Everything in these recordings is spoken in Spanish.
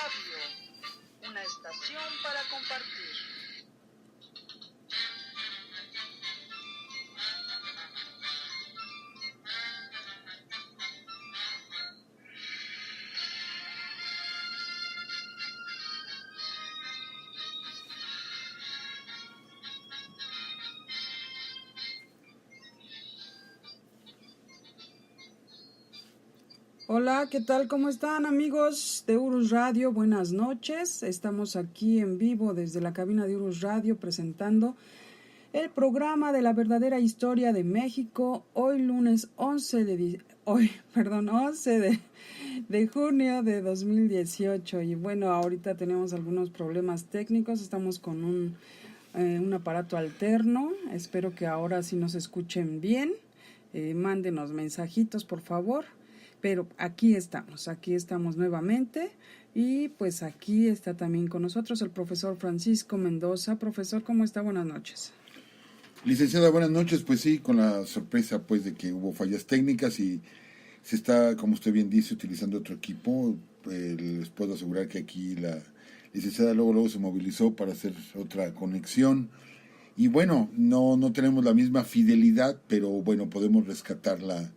Radio, una estación para compartir. Hola, ¿qué tal? ¿Cómo están, amigos de Urus Radio? Buenas noches. Estamos aquí en vivo desde la cabina de Urus Radio presentando el programa de la verdadera historia de México. Hoy lunes 11 de junio de 2018. Y bueno, ahorita tenemos algunos problemas técnicos. Estamos con un aparato alterno. Espero que ahora sí nos escuchen bien. Mándenos mensajitos, por favor. Pero aquí estamos nuevamente y pues aquí está también con nosotros el profesor Francisco Mendoza. Profesor, ¿cómo está? Buenas noches. Licenciada, buenas noches. Pues sí, con la sorpresa pues de que hubo fallas técnicas y se está, como usted bien dice, utilizando otro equipo. Les puedo asegurar que aquí la licenciada luego se movilizó para hacer otra conexión. Y bueno, no tenemos la misma fidelidad, pero bueno, podemos rescatar la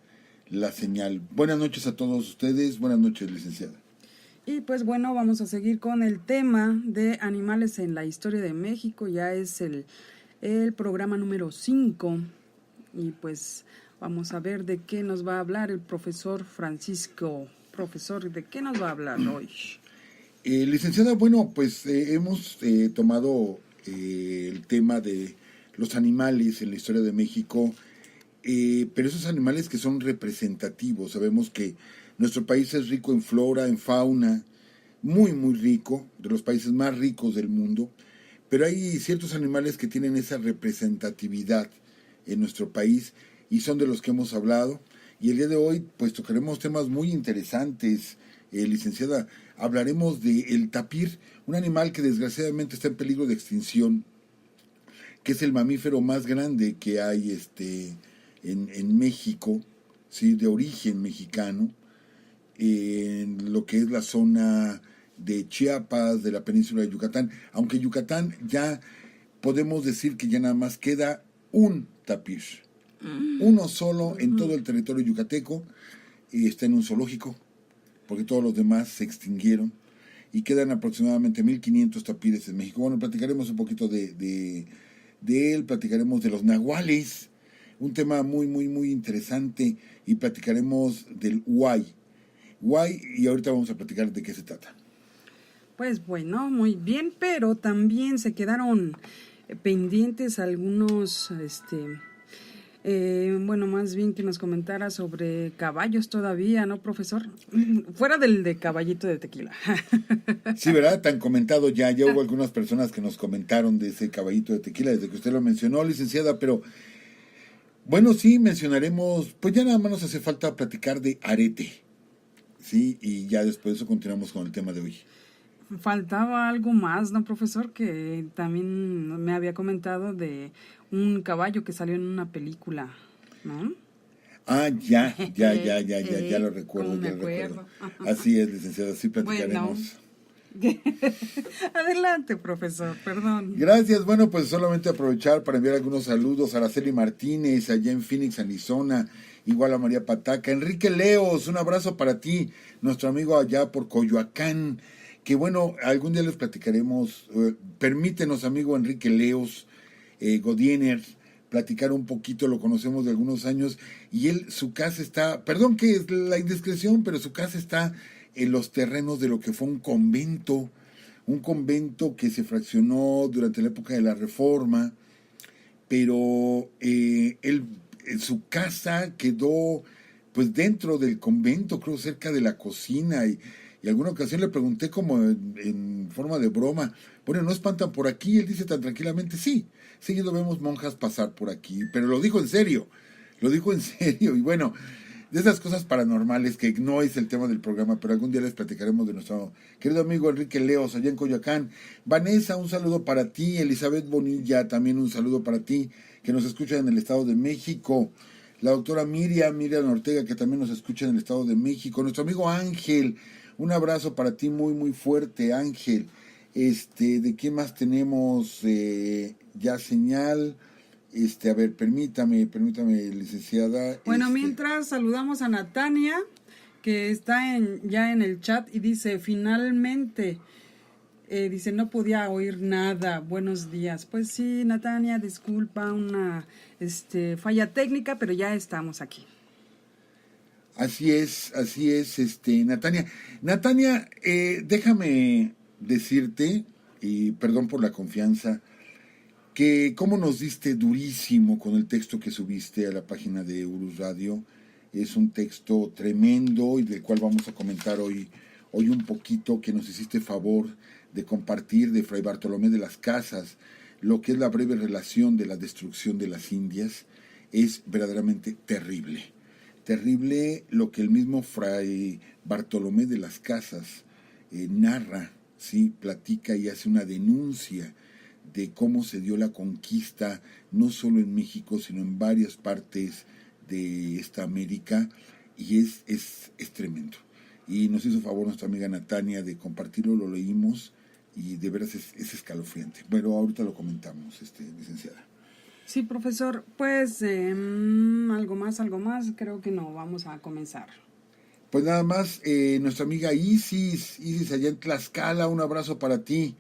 señal. Buenas noches a todos ustedes, buenas noches, licenciada. Y pues bueno, vamos a seguir con el tema de animales en la historia de México. Ya es el programa número 5 y pues vamos a ver de qué nos va a hablar el profesor Francisco. Profesor, ¿de qué nos va a hablar hoy? Licenciada, bueno, pues hemos tomado el tema de los animales en la historia de México. Pero esos animales que son representativos, sabemos que nuestro país es rico en flora, en fauna, muy rico, de los países más ricos del mundo, pero hay ciertos animales que tienen esa representatividad en nuestro país y son de los que hemos hablado, y el día de hoy pues tocaremos temas muy interesantes. Licenciada, hablaremos del tapir, un animal que desgraciadamente está en peligro de extinción, que es el mamífero más grande que hay en México, ¿sí? De origen mexicano, en lo que es la zona de Chiapas, de la península de Yucatán, aunque Yucatán ya podemos decir que ya nada más queda un tapir, uno solo en todo el territorio yucateco, y está en un zoológico, porque todos los demás se extinguieron, y quedan aproximadamente 1,500 tapires en México. Bueno, platicaremos un poquito de él, platicaremos de los nahuales, un tema muy interesante, y platicaremos del Huay, y ahorita vamos a platicar de qué se trata. Pues bueno, muy bien, pero también se quedaron pendientes algunos, bueno, más bien que nos comentara sobre caballos todavía, ¿no, profesor? Fuera del de caballito de tequila. Sí, ¿verdad? Tan comentado ya hubo algunas personas que nos comentaron de ese caballito de tequila desde que usted lo mencionó, licenciada, pero bueno, sí, mencionaremos, pues ya nada más nos hace falta platicar de arete, ¿sí? Y ya después de eso continuamos con el tema de hoy. Faltaba algo más, ¿no, profesor? Que también me había comentado de un caballo que salió en una película, ¿no? Ah, ya lo recuerdo, ¿Cómo me acuerdo? Así es, licenciada, sí platicaremos. Bueno. Adelante, profesor, perdón. Gracias, bueno, pues solamente aprovechar para enviar algunos saludos a Araceli Martínez, allá en Phoenix, Arizona, igual a María Pataca, Enrique Leos, un abrazo para ti, nuestro amigo allá por Coyoacán, que bueno, algún día les platicaremos, permítenos, amigo Enrique Leos, Godiener, platicar un poquito, lo conocemos de algunos años, y su casa está, perdón que es la indiscreción, pero su casa está en los terrenos de lo que fue un convento que se fraccionó durante la época de la Reforma, pero su casa quedó pues dentro del convento, creo cerca de la cocina, y alguna ocasión le pregunté como en forma de broma, bueno, ¿no espantan por aquí? Él dice tan tranquilamente, sí, seguido vemos monjas pasar por aquí, pero lo dijo en serio, y bueno, de esas cosas paranormales que no es el tema del programa, pero algún día les platicaremos de nuestro querido amigo Enrique Leos allá en Coyoacán. Vanessa, un saludo para ti. Elizabeth Bonilla, también un saludo para ti, que nos escucha en el Estado de México. La doctora Miriam Ortega, que también nos escucha en el Estado de México. Nuestro amigo Ángel, Un abrazo para ti muy, muy fuerte, Ángel. ¿De qué más tenemos ya señal? A ver, permítame, licenciada. Bueno, mientras saludamos a Natania, que está ya en el chat y dice, finalmente, dice, no podía oír nada, buenos días. Pues sí, Natania, disculpa, una falla técnica, pero ya estamos aquí. Así es, Natania. Natania, déjame decirte, y perdón por la confianza, que cómo nos diste durísimo con el texto que subiste a la página de Urus Radio. Es un texto tremendo y del cual vamos a comentar hoy un poquito, que nos hiciste favor de compartir, de Fray Bartolomé de las Casas, lo que es la breve relación de la destrucción de las Indias. Es verdaderamente terrible. Terrible lo que el mismo Fray Bartolomé de las Casas narra, ¿sí? Platica y hace una denuncia de cómo se dio la conquista, no solo en México, sino en varias partes de esta América, y es tremendo. Y nos hizo favor nuestra amiga Natania de compartirlo, lo leímos, y de veras es escalofriante. Pero ahorita lo comentamos, licenciada. Sí, profesor, pues algo más, creo que no, vamos a comenzar. Pues nada más, nuestra amiga Isis allá en Tlaxcala, un abrazo para ti,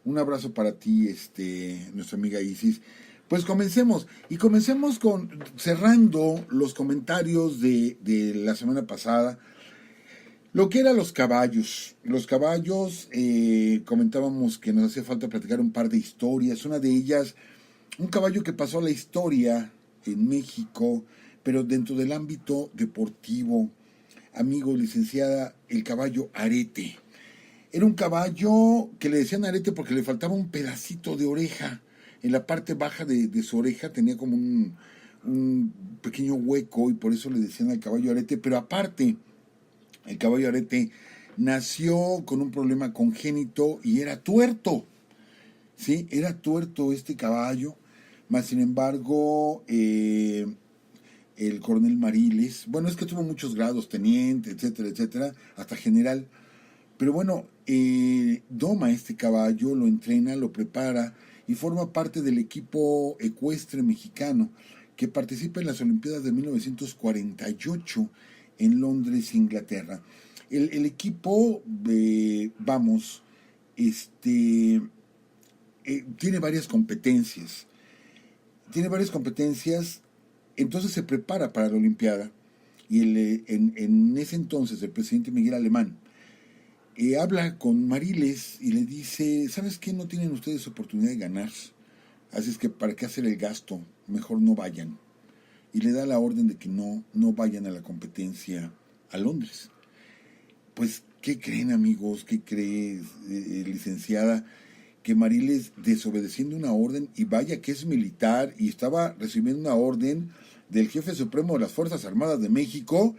nuestra amiga Isis. Pues comencemos cerrando los comentarios de la semana pasada, lo que eran los caballos. Los caballos, comentábamos que nos hacía falta platicar un par de historias, una de ellas, un caballo que pasó a la historia en México, pero dentro del ámbito deportivo. Amigo, licenciada, el caballo Arete. Era un caballo que le decían Arete porque le faltaba un pedacito de oreja. En la parte baja de su oreja tenía como un pequeño hueco y por eso le decían al caballo Arete. Pero aparte, el caballo Arete nació con un problema congénito y era tuerto. ¿Sí? Era tuerto este caballo. Más sin embargo, el coronel Mariles, bueno, es que tuvo muchos grados, teniente, etcétera, hasta general. Pero bueno, doma este caballo, lo entrena, lo prepara y forma parte del equipo ecuestre mexicano que participa en las Olimpiadas de 1948 en Londres, Inglaterra. El equipo, tiene varias competencias. Entonces se prepara para la Olimpiada y en ese entonces el presidente Miguel Alemán habla con Mariles y le dice, ¿sabes qué? No tienen ustedes oportunidad de ganar, así es que ¿para qué hacer el gasto? Mejor no vayan. Y le da la orden de que no vayan a la competencia a Londres. Pues, ¿qué creen, amigos? ¿Qué cree, licenciada? Que Mariles, desobedeciendo una orden, y vaya que es militar, y estaba recibiendo una orden del jefe supremo de las Fuerzas Armadas de México,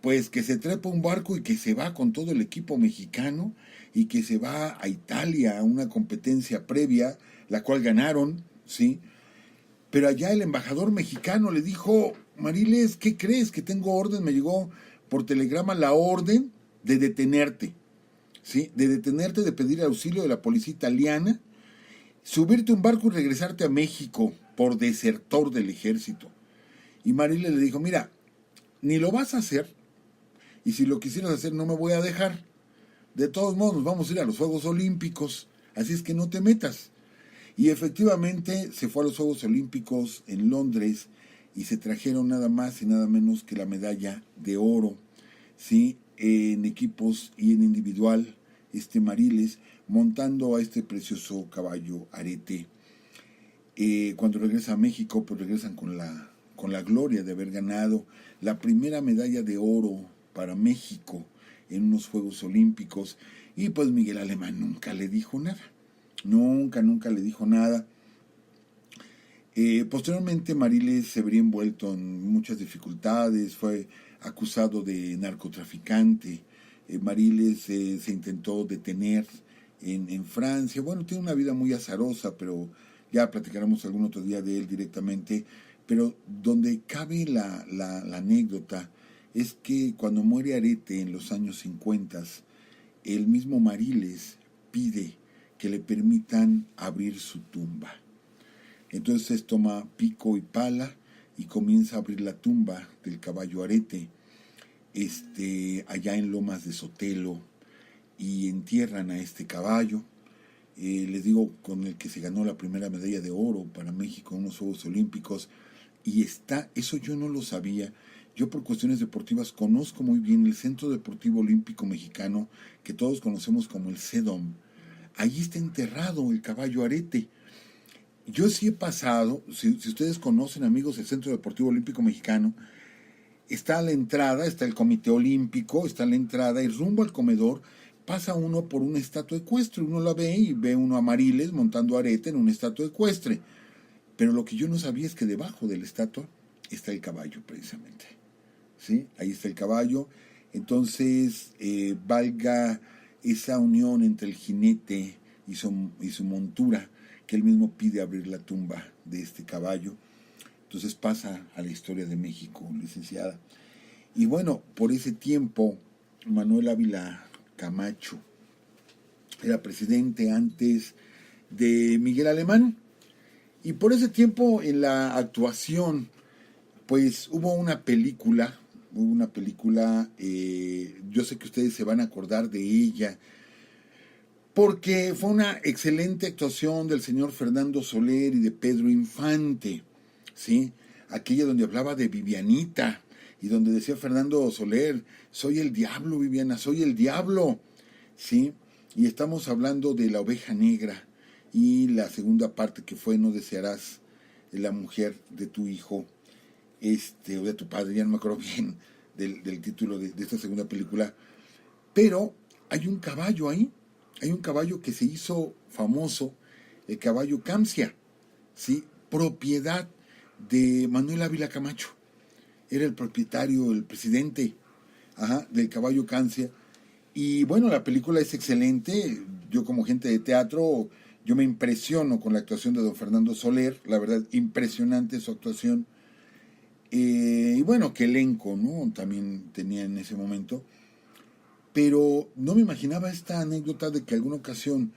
pues que se trepa un barco y que se va con todo el equipo mexicano, y que se va a Italia a una competencia previa, la cual ganaron, ¿sí? Pero allá el embajador mexicano le dijo, Mariles, ¿qué crees? Que tengo orden, me llegó por telegrama la orden de detenerte. ¿Sí? De detenerte, de pedir auxilio de la policía italiana, subirte a un barco y regresarte a México por desertor del ejército. Y Mariles le dijo, mira, ni lo vas a hacer, y si lo quisieras hacer no me voy a dejar. De todos modos nos vamos a ir a los Juegos Olímpicos, así es que no te metas. Y efectivamente se fue a los Juegos Olímpicos en Londres y se trajeron nada más y nada menos que la medalla de oro, ¿sí? En equipos y en individual, Mariles, montando a este precioso caballo Arete. Cuando regresa a México, pues regresan con la gloria de haber ganado la primera medalla de oro para México en unos Juegos Olímpicos. Y pues Miguel Alemán nunca le dijo nada. Nunca le dijo nada. Posteriormente Mariles se vería envuelto en muchas dificultades, fue acusado de narcotraficante. Mariles se intentó detener en Francia. Bueno, tiene una vida muy azarosa, pero ya platicaremos algún otro día de él directamente. Pero donde cabe la anécdota es que cuando muere Arete en los años 50, el mismo Mariles pide que le permitan abrir su tumba. Entonces toma pico y pala y comienza a abrir la tumba del caballo Arete, allá en Lomas de Sotelo, y entierran a este caballo. Les digo, con el que se ganó la primera medalla de oro para México en unos Juegos Olímpicos, y eso yo no lo sabía. Yo por cuestiones deportivas conozco muy bien el Centro Deportivo Olímpico Mexicano, que todos conocemos como el CEDOM. Allí está enterrado el caballo Arete. Yo sí he pasado, si ustedes conocen, amigos, el Centro Deportivo Olímpico Mexicano, está a la entrada, está el Comité Olímpico, está a la entrada y rumbo al comedor pasa uno por una estatua ecuestre. Uno la ve y ve uno a Mariles montando Arete en una estatua ecuestre. Pero lo que yo no sabía es que debajo de la estatua está el caballo, precisamente. ¿Sí? Ahí está el caballo. Entonces, valga esa unión entre el jinete y su montura, que él mismo pide abrir la tumba de este caballo. Entonces pasa a la historia de México, licenciada. Y bueno, por ese tiempo, Manuel Ávila Camacho era presidente antes de Miguel Alemán. Y por ese tiempo, en la actuación, pues hubo una película, yo sé que ustedes se van a acordar de ella, porque fue una excelente actuación del señor Fernando Soler y de Pedro Infante, ¿sí? Aquella donde hablaba de Vivianita y donde decía Fernando Soler, soy el diablo, Viviana, soy el diablo, ¿sí? Y estamos hablando de La Oveja Negra y la segunda parte que fue No desearás la mujer de tu hijo, o de tu padre, ya no me acuerdo bien del título de esta segunda película, pero hay un caballo ahí. Hay un caballo que se hizo famoso, el caballo Camcia, ¿sí? Propiedad de Manuel Ávila Camacho. Era el propietario, el presidente del caballo Camcia. Y bueno, la película es excelente. Yo como gente de teatro, yo me impresiono con la actuación de don Fernando Soler. La verdad, impresionante su actuación. Y bueno, qué elenco, ¿no? También tenía en ese momento. Pero no me imaginaba esta anécdota de que alguna ocasión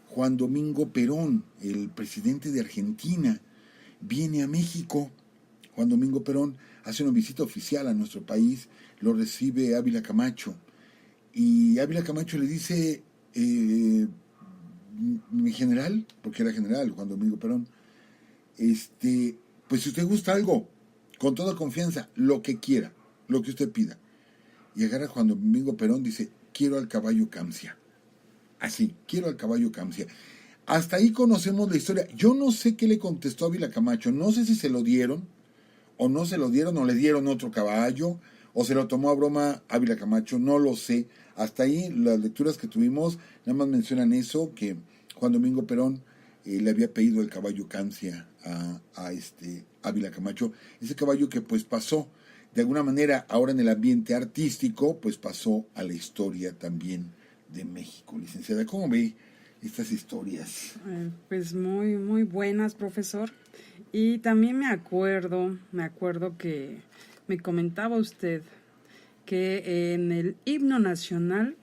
Juan Domingo Perón, el presidente de Argentina, viene a México. Juan Domingo Perón hace una visita oficial a nuestro país, lo recibe Ávila Camacho. Y Ávila Camacho le dice, mi general, porque era general Juan Domingo Perón, pues si usted gusta algo, con toda confianza, lo que quiera, lo que usted pida. Y agarra Juan Domingo Perón, dice, quiero al caballo Camcia. Así, quiero al caballo Camcia. Hasta ahí conocemos la historia. Yo no sé qué le contestó Ávila Camacho. No sé si se lo dieron, o no se lo dieron, o le dieron otro caballo, o se lo tomó a broma Ávila Camacho. No lo sé. Hasta ahí las lecturas que tuvimos nada más mencionan eso, que Juan Domingo Perón le había pedido el caballo Camcia a Ávila Camacho. Ese caballo que pues pasó de alguna manera, ahora en el ambiente artístico, pues pasó a la historia también de México. Licenciada, ¿cómo ve estas historias? Pues muy, muy buenas, profesor. Y también me acuerdo que me comentaba usted que en el himno nacional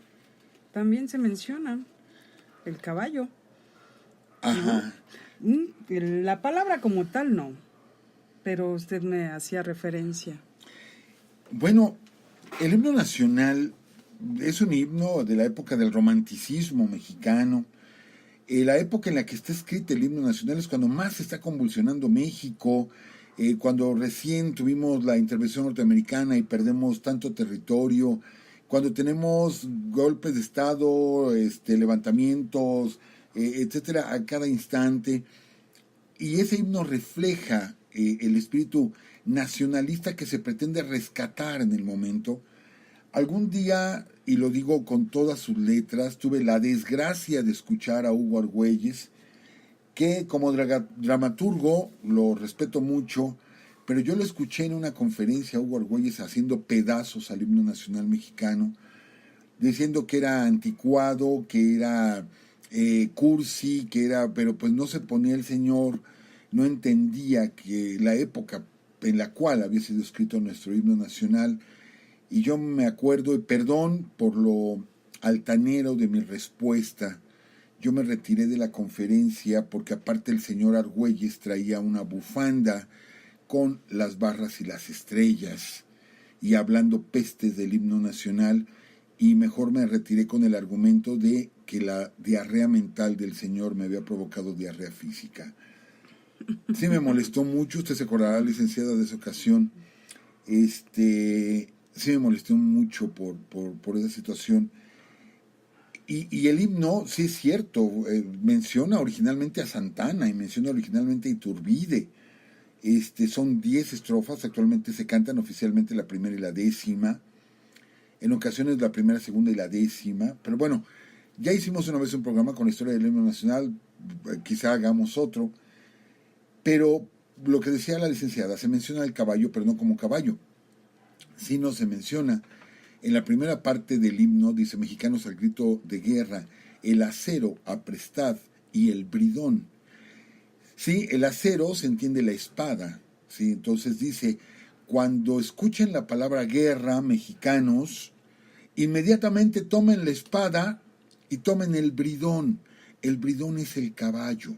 también se menciona el caballo. Ajá. La palabra como tal no, pero usted me hacía referencia. Bueno, el himno nacional es un himno de la época del romanticismo mexicano. La época en la que está escrito el himno nacional es cuando más se está convulsionando México, cuando recién tuvimos la intervención norteamericana y perdemos tanto territorio, cuando tenemos golpes de Estado, levantamientos, etcétera, a cada instante. Y ese himno refleja el espíritu nacionalista que se pretende rescatar en el momento. Algún día, y lo digo con todas sus letras, tuve la desgracia de escuchar a Hugo Argüelles, que como dramaturgo lo respeto mucho, pero yo lo escuché en una conferencia a Hugo Argüelles haciendo pedazos al himno nacional mexicano, diciendo que era anticuado, que era cursi, pero pues no se ponía el señor, no entendía que la época en la cual había sido escrito nuestro himno nacional y yo me acuerdo, y perdón por lo altanero de mi respuesta, yo me retiré de la conferencia porque aparte el señor Argüelles traía una bufanda con las barras y las estrellas y hablando pestes del himno nacional, y mejor me retiré con el argumento de que la diarrea mental del señor me había provocado diarrea física. Sí me molestó mucho, usted se acordará, licenciada, de esa ocasión. Sí me molesté mucho por esa situación. Y el himno, sí es cierto, menciona originalmente a Santana y menciona originalmente a Iturbide. Son 10 estrofas, actualmente se cantan oficialmente la primera y la 10ª, en ocasiones la primera, segunda y la 10ª, pero bueno, ya hicimos una vez un programa con la historia del himno nacional, quizá hagamos otro, pero lo que decía la licenciada, se menciona el caballo, pero no como caballo, sino se menciona en la primera parte del himno, dice: mexicanos al grito de guerra, el acero aprestad y el bridón. Sí, el acero se entiende la espada, ¿sí? Entonces dice: cuando escuchen la palabra guerra, mexicanos, inmediatamente tomen la espada y tomen el bridón. El bridón es el caballo.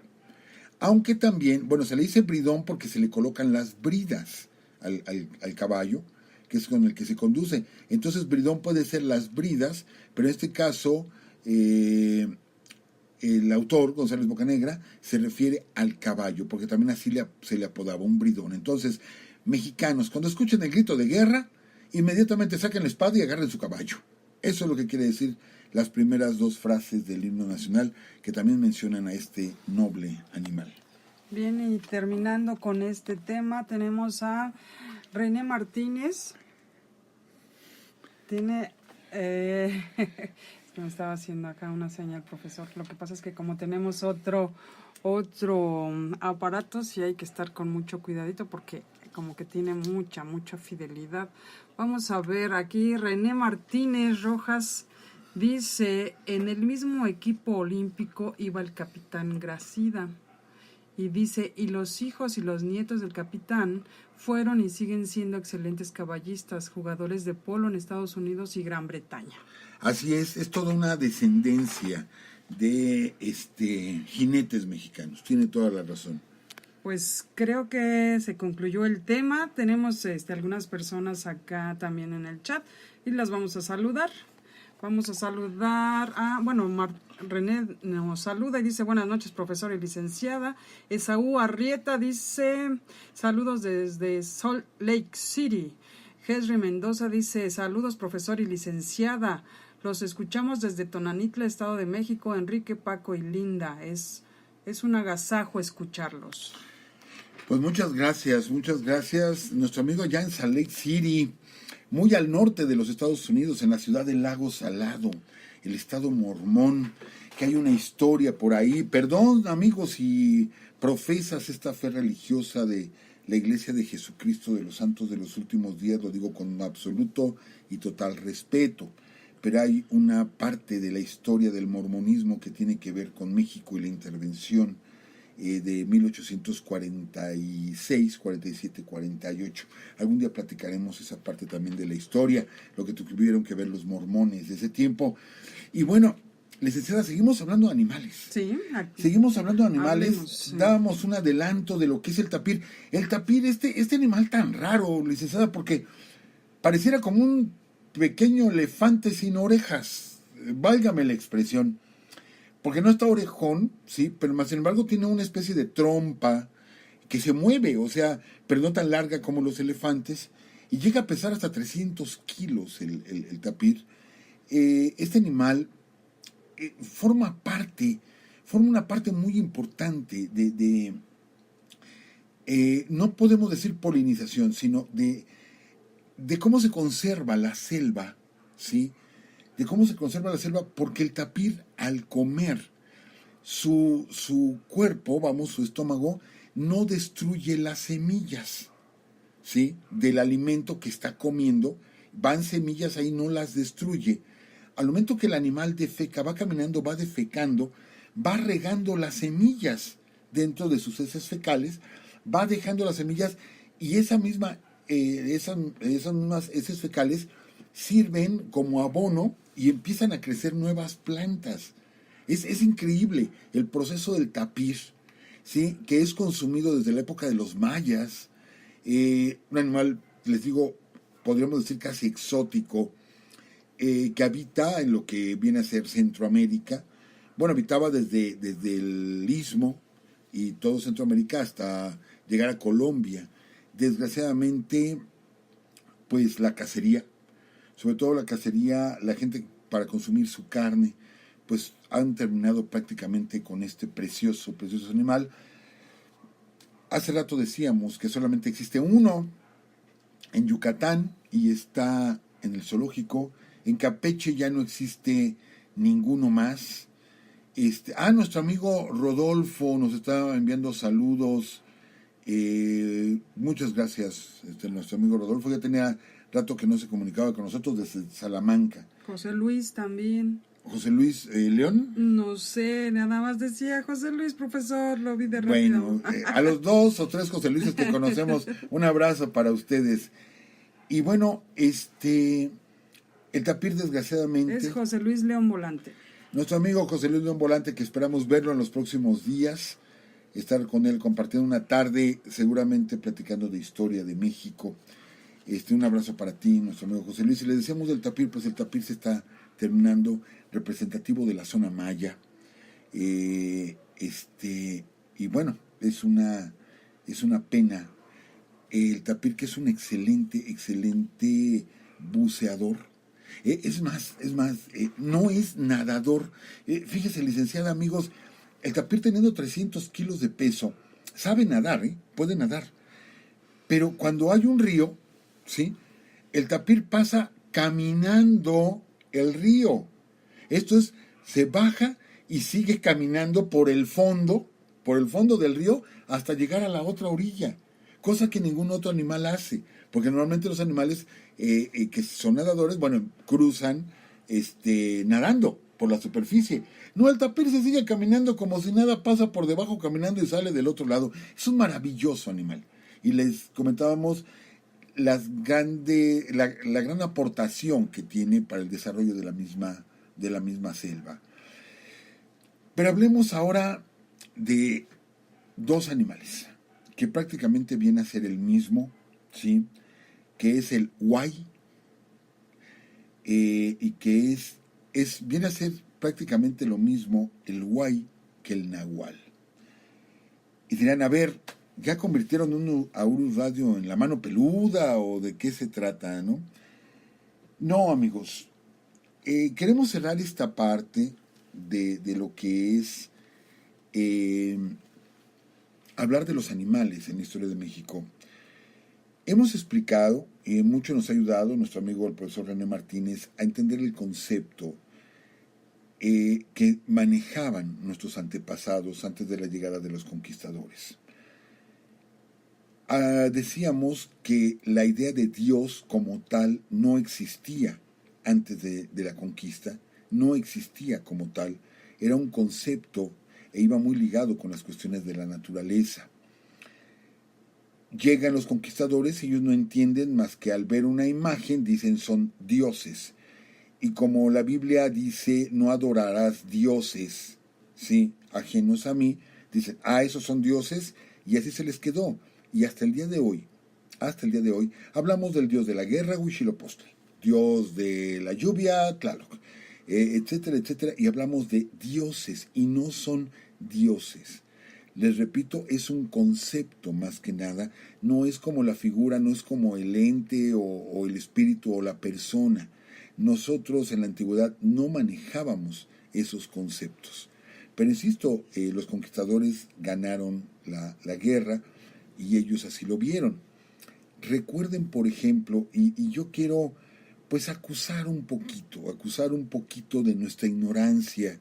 Aunque también, bueno, se le dice bridón porque se le colocan las bridas al caballo, que es con el que se conduce. Entonces bridón puede ser las bridas, pero en este caso el autor, González Bocanegra, se refiere al caballo, porque también así se le apodaba, un bridón. Entonces, mexicanos, cuando escuchen el grito de guerra, inmediatamente saquen la espada y agarren su caballo. Eso es lo que quiere decir las primeras 2 frases del himno nacional, que también mencionan a este noble animal. Bien, y terminando con este tema, tenemos a René Martínez. Tiene... me estaba haciendo acá una señal, profesor. Lo que pasa es que como tenemos otro aparato, sí hay que estar con mucho cuidadito porque como que tiene mucha fidelidad. Vamos a ver aquí, René Martínez Rojas dice: en el mismo equipo olímpico iba el capitán Gracida. Y dice: y los hijos y los nietos del capitán fueron y siguen siendo excelentes caballistas, jugadores de polo en Estados Unidos y Gran Bretaña. Así es toda una descendencia de jinetes mexicanos, tiene toda la razón. Pues creo que se concluyó el tema. Tenemos algunas personas acá también en el chat y las vamos a saludar. Vamos a saludar a, René nos saluda y dice: buenas noches, profesor y licenciada. Esaú Arrieta dice: saludos desde Salt Lake City. Hesri Mendoza dice: saludos, profesor y licenciada. Los escuchamos desde Tonanitla, Estado de México. Enrique, Paco y Linda. Es un agasajo escucharlos. Pues muchas gracias. Nuestro amigo allá en Salt Lake City, muy al norte de los Estados Unidos, en la ciudad de Lago Salado, el estado mormón, que hay una historia por ahí. Perdón, amigos, si profesas esta fe religiosa de la Iglesia de Jesucristo de los Santos de los Últimos Días, lo digo con absoluto y total respeto, pero hay una parte de la historia del mormonismo que tiene que ver con México y la intervención de 1846, 47, 48. Algún día platicaremos esa parte también de la historia, lo que tuvieron que ver los mormones de ese tiempo. Y bueno, licenciada, seguimos hablando de animales. Sí, aquí. Seguimos hablando de animales. Hablemos, sí. Dábamos un adelanto de lo que es el tapir. El tapir, este animal tan raro, licenciada, porque pareciera como un pequeño elefante sin orejas. Válgame la expresión. Porque no está orejón, sí, pero más sin embargo tiene una especie de trompa que se mueve, o sea, pero no tan larga como los elefantes, y llega a pesar hasta 300 kilos el tapir. Este animal forma una parte muy importante de no podemos decir polinización, sino de cómo se conserva la selva, ¿sí? De cómo se conserva la selva, porque el tapir, al comer, su cuerpo, su estómago, no destruye las semillas, ¿sí? Del alimento que está comiendo. Van semillas ahí, no las destruye. Al momento que el animal defeca, va caminando, va defecando, va regando las semillas dentro de sus heces fecales, va dejando las semillas, y esas mismas heces fecales sirven como abono y empiezan a crecer nuevas plantas. Es increíble el proceso del tapir, ¿sí? Que es consumido desde la época de los mayas. Un animal, les digo, podríamos decir casi exótico, que habita en lo que viene a ser Centroamérica. Bueno, habitaba desde el Istmo y todo Centroamérica hasta llegar a Colombia. Desgraciadamente, pues la cacería, sobre todo la cacería, la gente para consumir su carne, pues han terminado prácticamente con este precioso animal. Hace rato decíamos que solamente existe uno en Yucatán y está en el zoológico. En Campeche ya no existe ninguno más. Nuestro amigo Rodolfo nos está enviando saludos. Muchas gracias, nuestro amigo Rodolfo. Ya tenía rato que no se comunicaba con nosotros desde Salamanca. José Luis también. José Luis León. No sé, nada más decía José Luis, profesor, lo vi de rápido. Bueno, a los 2 o 3 José Luises que conocemos, un abrazo para ustedes. Y bueno, el tapir desgraciadamente... Es José Luis León Volante. Nuestro amigo José Luis León Volante, que esperamos verlo en los próximos días, estar con él compartiendo una tarde, seguramente platicando de historia de México. Un abrazo para ti, nuestro amigo José Luis. Y le decíamos del tapir, pues el tapir se está terminando, representativo de la zona maya. Y bueno, es una pena. El tapir, que es un excelente buceador. Es más, no es nadador. Fíjese, licenciada, amigos, el tapir, teniendo 300 kilos de peso, sabe nadar, puede nadar. Pero cuando hay un río, ¿sí?, el tapir pasa caminando el río. Esto es, se baja y sigue caminando por el fondo del río hasta llegar a la otra orilla, cosa que ningún otro animal hace, porque normalmente los animales que son nadadores, bueno, cruzan nadando por la superficie. No, el tapir se sigue caminando como si nada, pasa por debajo caminando y sale del otro lado. Es un maravilloso animal. Y les comentábamos la gran aportación que tiene para el desarrollo de la misma selva. Pero hablemos ahora de 2 animales que prácticamente viene a ser el mismo, ¿sí?, que es el huay, y que viene a ser prácticamente lo mismo el huay que el nahual. Y dirán, a ver, ¿ya convirtieron a Urus Radio en la mano peluda o de qué se trata, no? No, amigos. Queremos cerrar esta parte de lo que es hablar de los animales en la historia de México. Hemos explicado, y mucho nos ha ayudado nuestro amigo el profesor René Martínez a entender el concepto que manejaban nuestros antepasados antes de la llegada de los conquistadores. Decíamos que la idea de Dios como tal no existía antes de la conquista, no existía como tal, era un concepto e iba muy ligado con las cuestiones de la naturaleza. Llegan los conquistadores y ellos no entienden más que al ver una imagen dicen son dioses. Y como la Biblia dice, no adorarás dioses, ¿sí?, ajenos a mí, dicen, esos son dioses, y así se les quedó. Y hasta el día de hoy, hablamos del dios de la guerra, Huitzilopochtli, dios de la lluvia, Tlaloc, etcétera, etcétera, y hablamos de dioses, y no son dioses. Les repito, es un concepto más que nada, no es como la figura, no es como el ente o el espíritu o la persona. Nosotros en la antigüedad no manejábamos esos conceptos. Pero insisto, los conquistadores ganaron la guerra y ellos así lo vieron. Recuerden, por ejemplo, y yo quiero pues acusar un poquito de nuestra ignorancia,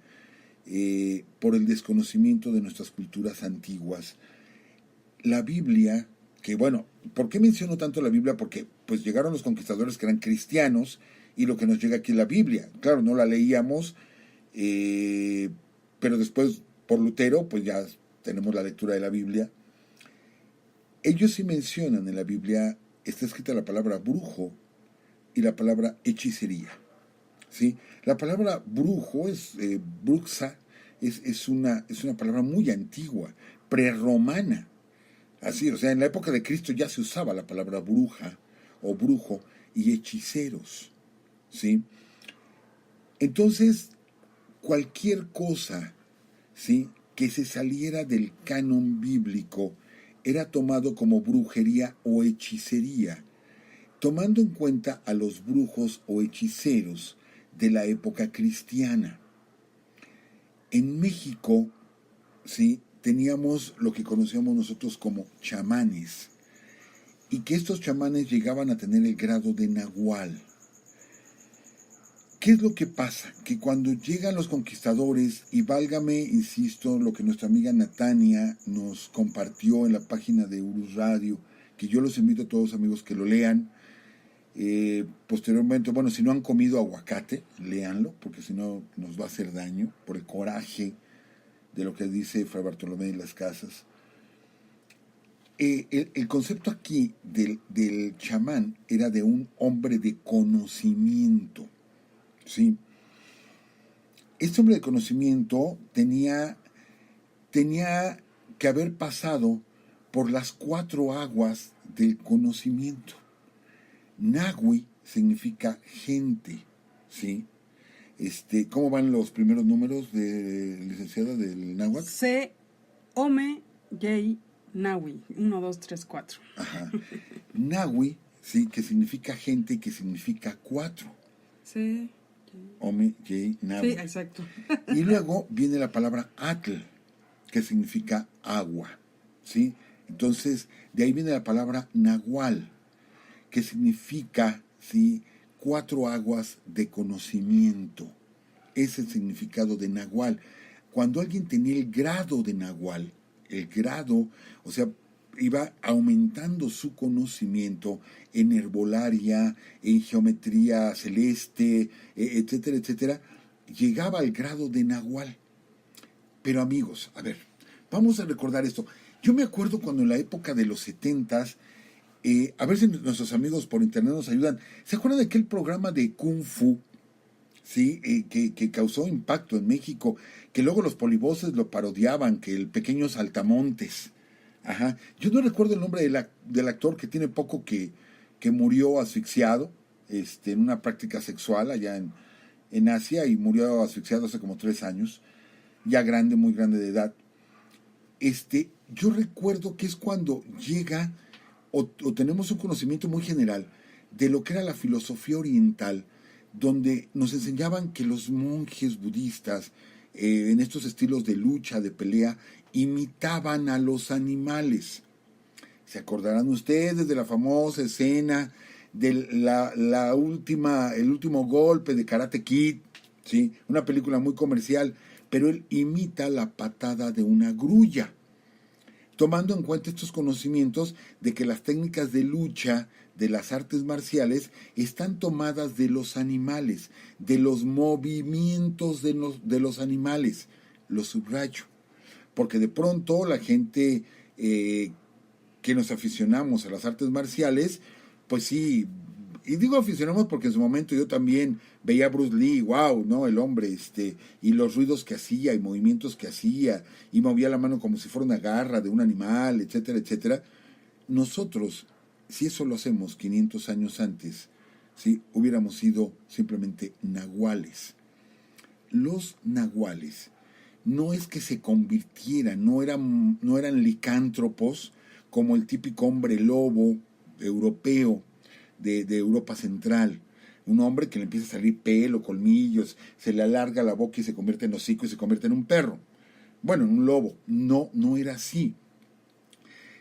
por el desconocimiento de nuestras culturas antiguas. La Biblia, que bueno, ¿por qué menciono tanto la Biblia? Porque pues llegaron los conquistadores que eran cristianos y lo que nos llega aquí es la Biblia. Claro, no la leíamos, pero después por Lutero pues ya tenemos la lectura de la Biblia. Ellos sí mencionan en la Biblia, está escrita la palabra brujo, y la palabra hechicería. ¿Sí? La palabra brujo, bruxa, es una palabra muy antigua, prerromana. Así, o sea, en la época de Cristo ya se usaba la palabra bruja o brujo y hechiceros. ¿Sí? Entonces, cualquier cosa, ¿sí?, que se saliera del canon bíblico era tomado como brujería o hechicería, tomando en cuenta a los brujos o hechiceros de la época cristiana. En México, ¿sí?, teníamos lo que conocíamos nosotros como chamanes, y que estos chamanes llegaban a tener el grado de nahual. ¿Qué es lo que pasa? Que cuando llegan los conquistadores, y válgame, insisto, lo que nuestra amiga Natania nos compartió en la página de Urus Radio, que yo los invito a todos amigos que lo lean, posteriormente, bueno, si no han comido aguacate, léanlo, porque si no nos va a hacer daño, por el coraje de lo que dice Fray Bartolomé de las Casas. El concepto aquí del chamán era de un hombre de conocimiento. Sí. Este hombre de conocimiento tenía que haber pasado por las 4 aguas del conocimiento. Nahui significa gente, ¿sí? ¿Cómo van los primeros números de licenciada del náhuatl? C, Ome, Yei, Nahui, 1, 2, 3, 4. Ajá. Nahui, sí, que significa gente y que significa 4. Sí. Ome, Yei, Nahui. Sí, exacto. Y luego viene la palabra atl, que significa agua, ¿sí? Entonces, de ahí viene la palabra nahual, que significa, ¿sí?, 4 aguas de conocimiento. Ese es el significado de nahual. Cuando alguien tenía el grado de nahual, el grado, o sea, iba aumentando su conocimiento en herbolaria, en geometría celeste, etcétera, etcétera, llegaba al grado de nahual. Pero amigos, a ver, vamos a recordar esto. Yo me acuerdo cuando en la época de los 70s, a ver si nuestros amigos por internet nos ayudan. ¿Se acuerdan de aquel programa de Kung Fu? ¿Sí? Que causó impacto en México, que luego los polivoces lo parodiaban, que el pequeño Saltamontes. Ajá. Yo no recuerdo el nombre del actor que tiene poco que murió asfixiado en una práctica sexual allá en Asia, y murió asfixiado hace como 3 años, ya grande, muy grande de edad. Yo recuerdo que es cuando llega o tenemos un conocimiento muy general de lo que era la filosofía oriental, donde nos enseñaban que los monjes budistas, en estos estilos de lucha, de pelea, imitaban a los animales. ¿Se acordarán ustedes de la famosa escena de el último golpe de Karate Kid? ¿Sí? Una película muy comercial, pero él imita la patada de una grulla, tomando en cuenta estos conocimientos de que las técnicas de lucha de las artes marciales están tomadas de los animales, de los movimientos de los animales. Lo subrayo, porque de pronto la gente que nos aficionamos a las artes marciales, pues sí, y digo aficionamos porque en su momento yo también veía a Bruce Lee, wow, ¿no? El hombre, y los ruidos que hacía y movimientos que hacía, y movía la mano como si fuera una garra de un animal, etcétera, etcétera. Nosotros, si eso lo hacemos 500 años antes, ¿sí?, hubiéramos sido simplemente nahuales. Los nahuales no es que se convirtieran, no eran licántropos como el típico hombre lobo europeo de Europa Central. Un hombre que le empieza a salir pelo, colmillos, se le alarga la boca y se convierte en hocico y se convierte en un perro. Bueno, en un lobo. No era así.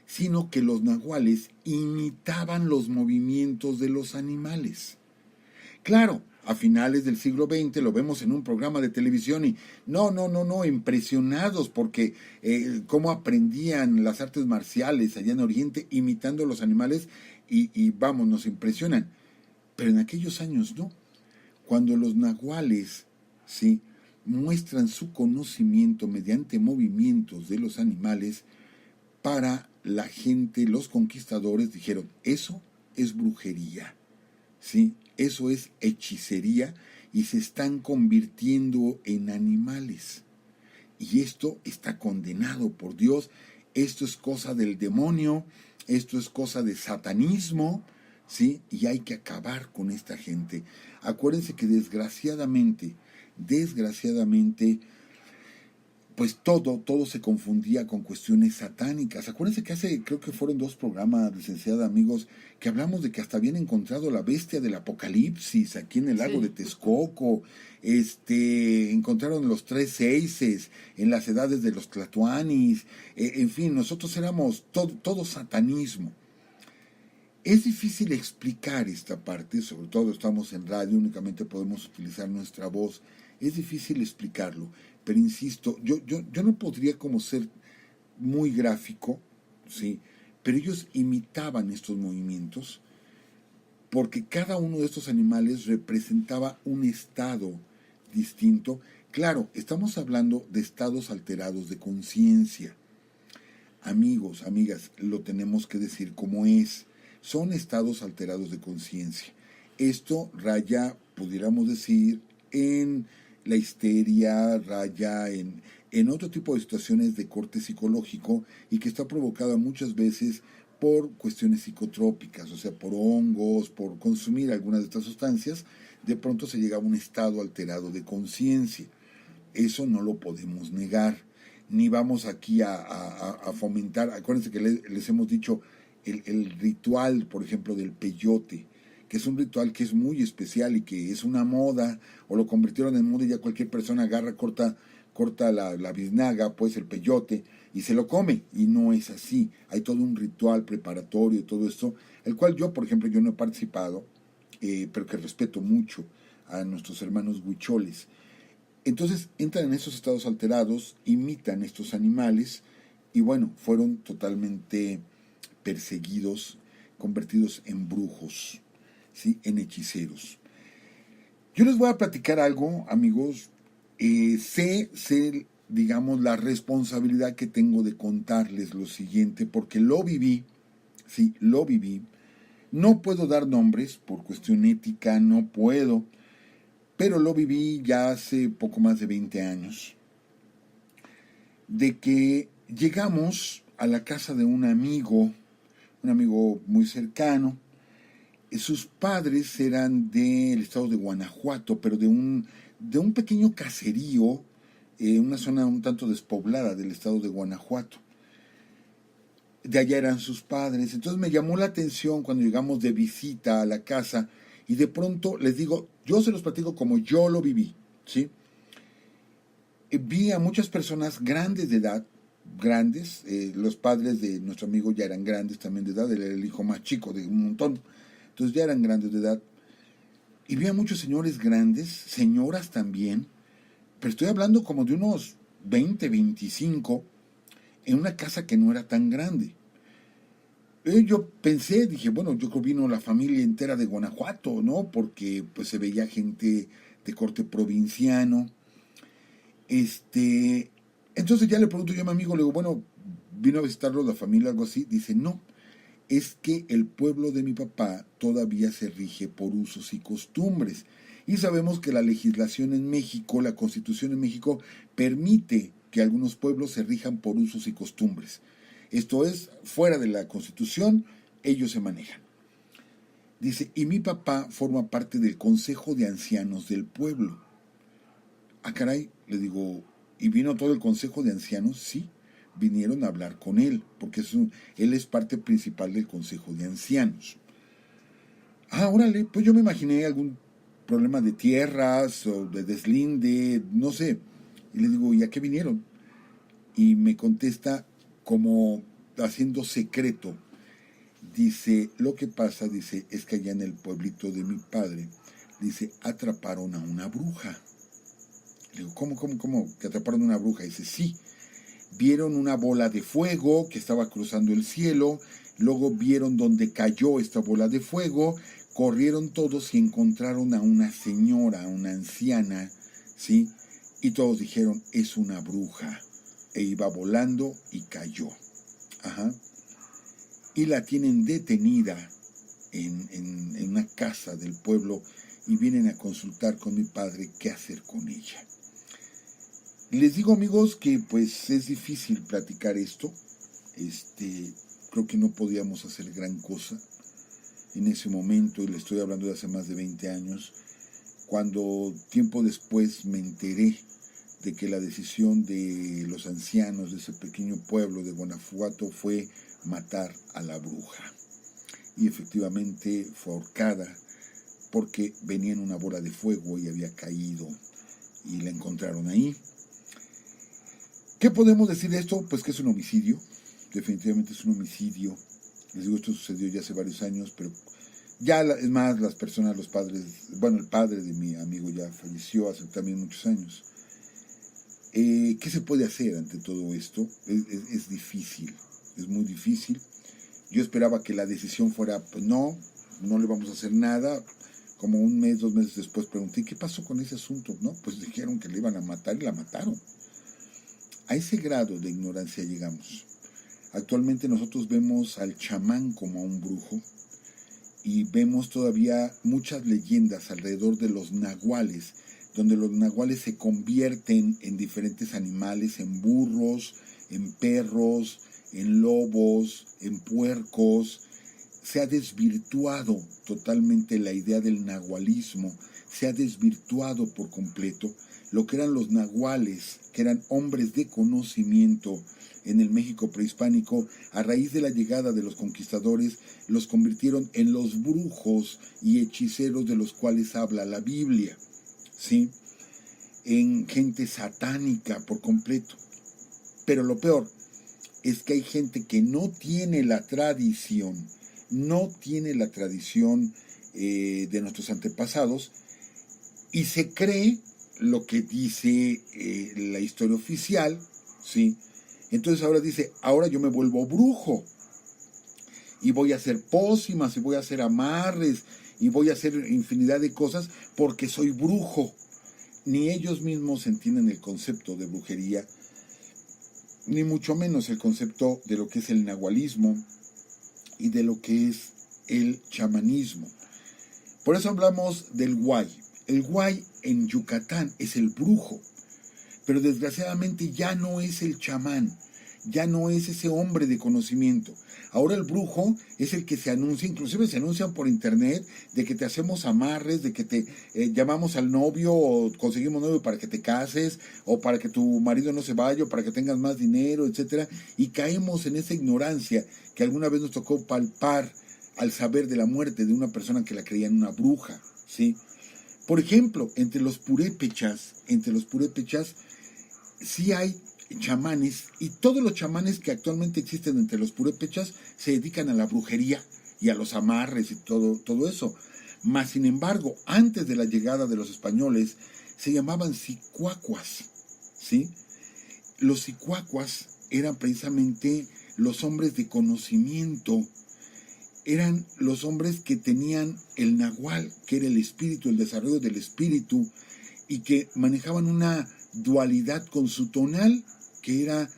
Sino que los nahuales imitaban los movimientos de los animales. Claro, a finales del siglo XX lo vemos en un programa de televisión y no, impresionados porque cómo aprendían las artes marciales allá en Oriente imitando a los animales y vamos, nos impresionan. Pero en aquellos años no. Cuando los nahuales, ¿sí?, muestran su conocimiento mediante movimientos de los animales, para la gente, los conquistadores dijeron, eso es brujería, ¿sí? Eso es hechicería y se están convirtiendo en animales. Y esto está condenado por Dios. Esto es cosa del demonio, esto es cosa de satanismo, ¿sí? Y hay que acabar con esta gente. Acuérdense que desgraciadamente, pues todo se confundía con cuestiones satánicas. Acuérdense que creo que fueron 2 programas, licenciada, amigos, que hablamos de que hasta habían encontrado la bestia del Apocalipsis aquí en el lago de Texcoco. Encontraron los 3 seises en las edades de los tlatoanis. En fin, nosotros éramos todo satanismo. Es difícil explicar esta parte, sobre todo estamos en radio, únicamente podemos utilizar nuestra voz. Es difícil explicarlo, pero insisto, yo no podría como ser muy gráfico, ¿sí? Pero ellos imitaban estos movimientos porque cada uno de estos animales representaba un estado distinto. Claro, estamos hablando de estados alterados de conciencia. Amigos, amigas, lo tenemos que decir como es. Son estados alterados de conciencia. Esto raya, pudiéramos decir, en la histeria, raya en otro tipo de situaciones de corte psicológico y que está provocada muchas veces por cuestiones psicotrópicas, o sea, por hongos, por consumir algunas de estas sustancias, de pronto se llega a un estado alterado de conciencia. Eso no lo podemos negar, ni vamos aquí a fomentar. Acuérdense que les hemos dicho el ritual, por ejemplo, del peyote, que es un ritual que es muy especial y que es una moda, o lo convirtieron en moda y ya cualquier persona agarra, corta la biznaga, pues el peyote, y se lo come, y no es así. Hay todo un ritual preparatorio, todo esto, el cual yo, por ejemplo, yo no he participado, pero que respeto mucho a nuestros hermanos huicholes. Entonces entran en esos estados alterados, imitan estos animales, y bueno, fueron totalmente perseguidos, convertidos en brujos, ¿sí? En hechiceros. Yo les voy a platicar algo, amigos. Sé, digamos, la responsabilidad que tengo de contarles lo siguiente, porque lo viví, sí, lo viví. No puedo dar nombres por cuestión ética, no puedo, pero lo viví ya hace poco más de 20 años, de que llegamos a la casa de un amigo muy cercano. Sus padres eran del estado de Guanajuato, pero de un pequeño caserío, una zona un tanto despoblada del estado de Guanajuato. De allá eran sus padres. Entonces me llamó la atención cuando llegamos de visita a la casa y de pronto les digo, yo se los platico como yo lo viví, ¿sí? Vi a muchas personas grandes de edad, los padres de nuestro amigo ya eran grandes también de edad, él era el hijo más chico de un montón, entonces ya eran grandes de edad, y vi a muchos señores grandes, señoras también, pero estoy hablando como de unos 20, 25, en una casa que no era tan grande. Yo pensé, dije, bueno, yo creo que vino la familia entera de Guanajuato, ¿no? Porque pues se veía gente de corte provinciano. Entonces ya le pregunto yo a mi amigo, le digo, bueno, ¿vino a visitarlo la familia, algo así? Dice, no, es que el pueblo de mi papá todavía se rige por usos y costumbres. Y sabemos que la legislación en México, la Constitución en México, permite que algunos pueblos se rijan por usos y costumbres. Esto es, fuera de la Constitución, ellos se manejan. Dice, y mi papá forma parte del Consejo de Ancianos del pueblo. Ah, caray, le digo, ¿y vino todo el Consejo de Ancianos? Sí, vinieron a hablar con él, porque él es parte principal del Consejo de Ancianos. Ah, órale, pues yo me imaginé algún problema de tierras o de deslinde, no sé. Y le digo, ¿y a qué vinieron? Y me contesta como haciendo secreto. Dice, lo que pasa, dice, es que allá en el pueblito de mi padre, dice, atraparon a una bruja. Le digo, ¿cómo? ¿Que atraparon a una bruja? Dice, sí. Vieron una bola de fuego que estaba cruzando el cielo, luego vieron dónde cayó esta bola de fuego, corrieron todos y encontraron a una señora, a una anciana, ¿sí? Y todos dijeron, es una bruja. E iba volando y cayó. Ajá. Y la tienen detenida en una casa del pueblo y vienen a consultar con mi padre qué hacer con ella. Les digo, amigos, que pues es difícil platicar esto. Creo que no podíamos hacer gran cosa en ese momento, y le estoy hablando de hace más de 20 años, cuando tiempo después me enteré de que la decisión de los ancianos de ese pequeño pueblo de Guanajuato fue matar a la bruja. Y efectivamente fue ahorcada porque venía en una bola de fuego y había caído y la encontraron ahí. ¿Qué podemos decir de esto? Pues que es un homicidio, definitivamente es un homicidio. Les digo, esto sucedió ya hace varios años, pero ya es más, las personas, los padres, bueno, el padre de mi amigo ya falleció hace también muchos años. ¿Qué se puede hacer ante todo esto? Es difícil, es muy difícil. Yo esperaba que la decisión fuera, pues no le vamos a hacer nada. Como un mes, 2 meses después pregunté, ¿qué pasó con ese asunto? No, pues dijeron que le iban a matar y la mataron. A ese grado de ignorancia llegamos. Actualmente nosotros vemos al chamán como a un brujo y vemos todavía muchas leyendas alrededor de los nahuales, donde los nahuales se convierten en diferentes animales, en burros, en perros, en lobos, en puercos. Se ha desvirtuado totalmente la idea del nahualismo, se ha desvirtuado por completo lo que eran los nahuales, que eran hombres de conocimiento en el México prehispánico. A raíz de la llegada de los conquistadores, los convirtieron en los brujos y hechiceros de los cuales habla la Biblia, ¿sí? En gente satánica por completo. Pero lo peor es que hay gente que no tiene la tradición, de nuestros antepasados y se cree lo que dice la historia oficial, ¿sí? Entonces ahora dice, ahora yo me vuelvo brujo y voy a hacer pócimas y voy a hacer amarres y voy a hacer infinidad de cosas porque soy brujo. Ni ellos mismos entienden el concepto de brujería, ni mucho menos el concepto de lo que es el nahualismo y de lo que es el chamanismo. Por eso hablamos del Huay. El Huay en Yucatán es el brujo, pero desgraciadamente ya no es el chamán, ya no es ese hombre de conocimiento. Ahora el brujo es el que se anuncia, inclusive se anuncian por internet, de que te hacemos amarres, de que te llamamos al novio o conseguimos novio para que te cases, o para que tu marido no se vaya, o para que tengas más dinero, etcétera. Y caemos en esa ignorancia que alguna vez nos tocó palpar al saber de la muerte de una persona que la creían una bruja, ¿sí? Por ejemplo, entre los purépechas sí hay chamanes, y todos los chamanes que actualmente existen entre los purépechas se dedican a la brujería y a los amarres y todo eso. Mas, sin embargo, antes de la llegada de los españoles, se llamaban sicuacuas, ¿sí? Los sicuacuas eran precisamente los hombres de conocimiento, eran los hombres que tenían el nahual, que era el espíritu, el desarrollo del espíritu, y que manejaban una dualidad con su tonal, que era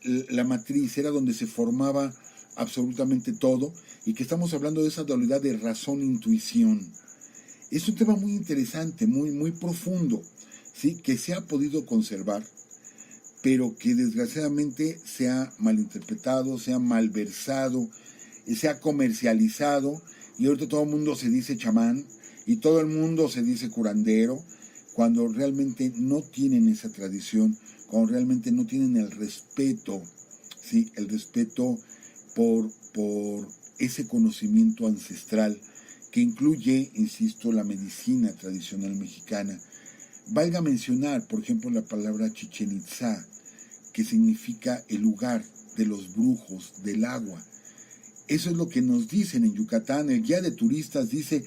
la matriz, era donde se formaba absolutamente todo, y que estamos hablando de esa dualidad de razón-intuición. Es un tema muy interesante, muy, muy profundo, ¿sí? Que se ha podido conservar, pero que desgraciadamente se ha malinterpretado, se ha malversado, se ha comercializado, y ahorita todo el mundo se dice chamán y todo el mundo se dice curandero, cuando realmente no tienen esa tradición, cuando realmente no tienen el respeto, ¿sí? El respeto por ese conocimiento ancestral que incluye, insisto, la medicina tradicional mexicana. Valga mencionar, por ejemplo, la palabra Chichén Itzá, que significa el lugar de los brujos del agua. Eso es lo que nos dicen en Yucatán. El guía de turistas dice,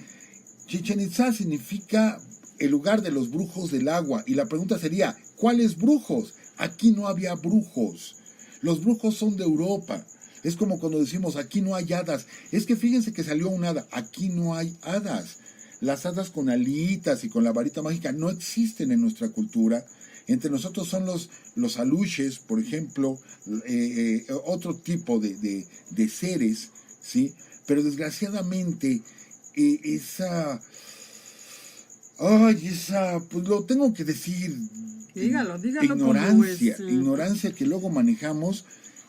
Chichén Itzá significa el lugar de los brujos del agua. Y la pregunta sería, ¿cuáles brujos? Aquí no había brujos. Los brujos son de Europa. Es como cuando decimos, aquí no hay hadas. Es que fíjense que salió un hada. Aquí no hay hadas. Las hadas con alitas y con la varita mágica no existen en nuestra cultura. Entre nosotros son los aluches, por ejemplo, otro tipo de seres ¿sí? Pero desgraciadamente pues lo tengo que decir, Dígalo ignorancia, como es. ignorancia que luego manejamos,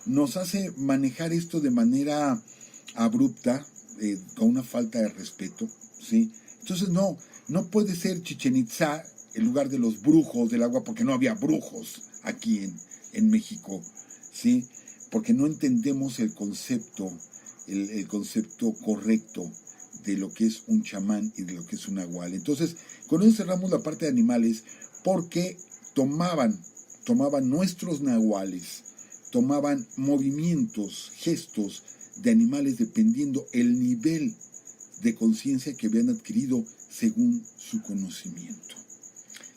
nos hace manejar esto de manera abrupta, con una falta de respeto, ¿sí? Entonces no puede ser Chichén Itzá el lugar de los brujos del agua, porque no había brujos aquí en México, ¿sí? Porque no entendemos el concepto correcto de lo que es un chamán y de lo que es un nahual. Entonces, con eso cerramos la parte de animales, porque tomaban nuestros nahuales, tomaban movimientos, gestos de animales dependiendo el nivel de conciencia que habían adquirido según su conocimiento.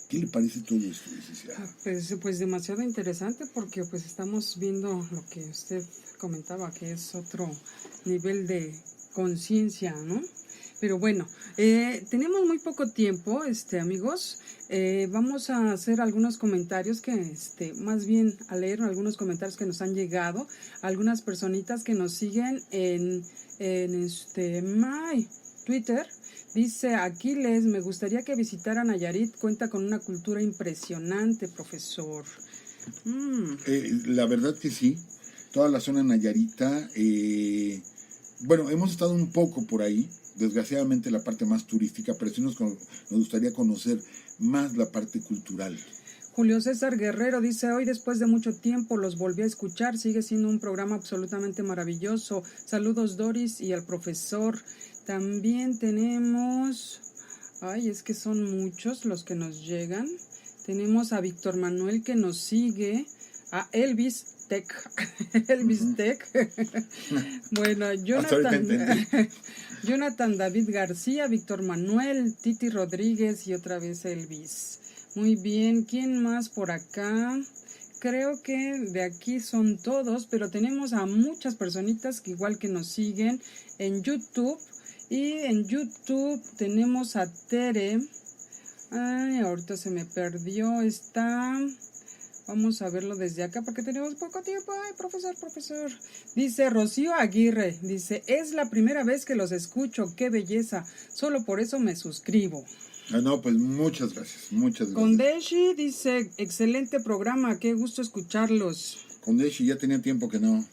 ¿Qué le parece todo esto, licenciada? Pues demasiado interesante, porque pues estamos viendo lo que usted comentaba, que es otro nivel de conciencia, ¿no? Pero bueno, tenemos muy poco tiempo, amigos. Vamos a hacer algunos comentarios más bien a leer algunos comentarios que nos han llegado, algunas personitas que nos siguen en Twitter. Dice Aquiles, me gustaría que visitaran Nayarit, cuenta con una cultura impresionante, profesor. La verdad que sí, toda la zona nayarita, bueno, hemos estado un poco por ahí, desgraciadamente la parte más turística, pero sí nos gustaría conocer más la parte cultural. Julio César Guerrero dice, hoy después de mucho tiempo los volví a escuchar, sigue siendo un programa absolutamente maravilloso. Saludos Doris y al profesor. También tenemos, es que son muchos los que nos llegan. Tenemos a Víctor Manuel que nos sigue, a Elvis Tech. Bueno, Jonathan David García, Víctor Manuel, Titi Rodríguez y otra vez Elvis. Muy bien, ¿quién más por acá? Creo que de aquí son todos, pero tenemos a muchas personitas que igual que nos siguen en YouTube. Y en YouTube tenemos a Tere. Ahorita se me perdió. Vamos a verlo desde acá porque tenemos poco tiempo. Profesor. Dice Rocío Aguirre. Dice, es la primera vez que los escucho. ¡Qué belleza! Solo por eso me suscribo. No, pues muchas gracias. Kondeshi dice, excelente programa. Qué gusto escucharlos. Kondeshi ya tenía tiempo que no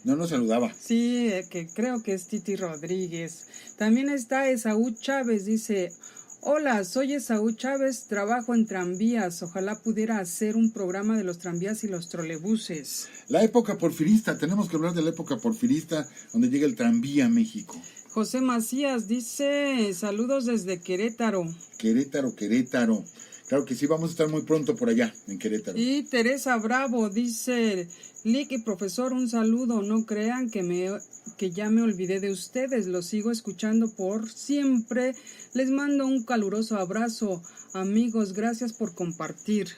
nos saludaba. Sí, que creo que es Titi Rodríguez. También está Esaú Chávez, dice, hola, soy Esaú Chávez, trabajo en tranvías, ojalá pudiera hacer un programa de los tranvías y los trolebuses. La época porfirista, tenemos que hablar de la época porfirista, donde llega el tranvía a México. José Macías dice, saludos desde Querétaro. Querétaro. Claro que sí, vamos a estar muy pronto por allá, en Querétaro. Y Teresa Bravo dice, Lick y profesor, un saludo, no crean que ya me olvidé de ustedes, los sigo escuchando por siempre. Les mando un caluroso abrazo, amigos, gracias por compartir.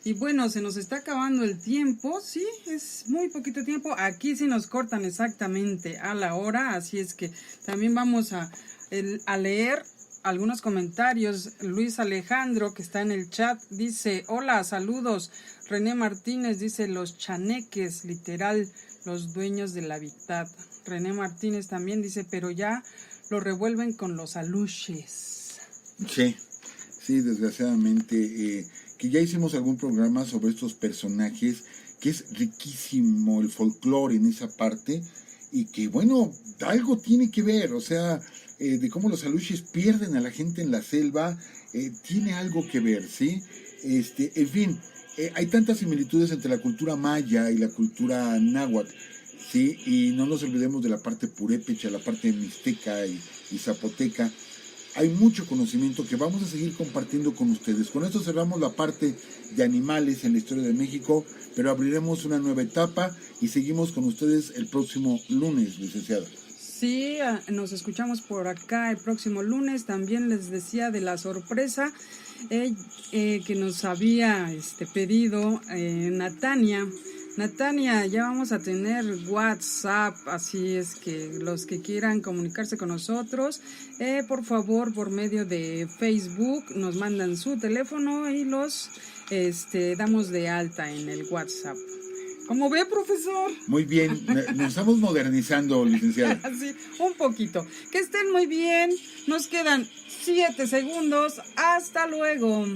Y bueno, se nos está acabando el tiempo, sí, es muy poquito tiempo. Aquí sí nos cortan exactamente a la hora, así es que también vamos a leer algunos comentarios. Luis Alejandro, que está en el chat, dice, hola, saludos. René Martínez dice, los chaneques, literal, los dueños del hábitat. René Martínez también dice, pero ya lo revuelven con los aluches. Sí, desgraciadamente, que ya hicimos algún programa sobre estos personajes, que es riquísimo el folclore en esa parte, y que, bueno, algo tiene que ver, o sea, de cómo los aluches pierden a la gente en la selva, tiene algo que ver, ¿sí? En fin, hay tantas similitudes entre la cultura maya y la cultura náhuatl, ¿sí? Y no nos olvidemos de la parte purépecha, la parte mixteca y zapoteca. Hay mucho conocimiento que vamos a seguir compartiendo con ustedes. Con esto cerramos la parte de animales en la historia de México, pero abriremos una nueva etapa y seguimos con ustedes el próximo lunes, licenciada. Sí, nos escuchamos por acá el próximo lunes. También les decía de la sorpresa que nos había pedido Natania. Natania, ya vamos a tener WhatsApp, así es que los que quieran comunicarse con nosotros, por favor, por medio de Facebook, nos mandan su teléfono y los damos de alta en el WhatsApp. ¿Cómo ve, profesor? Muy bien, nos estamos modernizando, licenciada. Sí, un poquito. Que estén muy bien. Nos quedan 7 segundos. Hasta luego.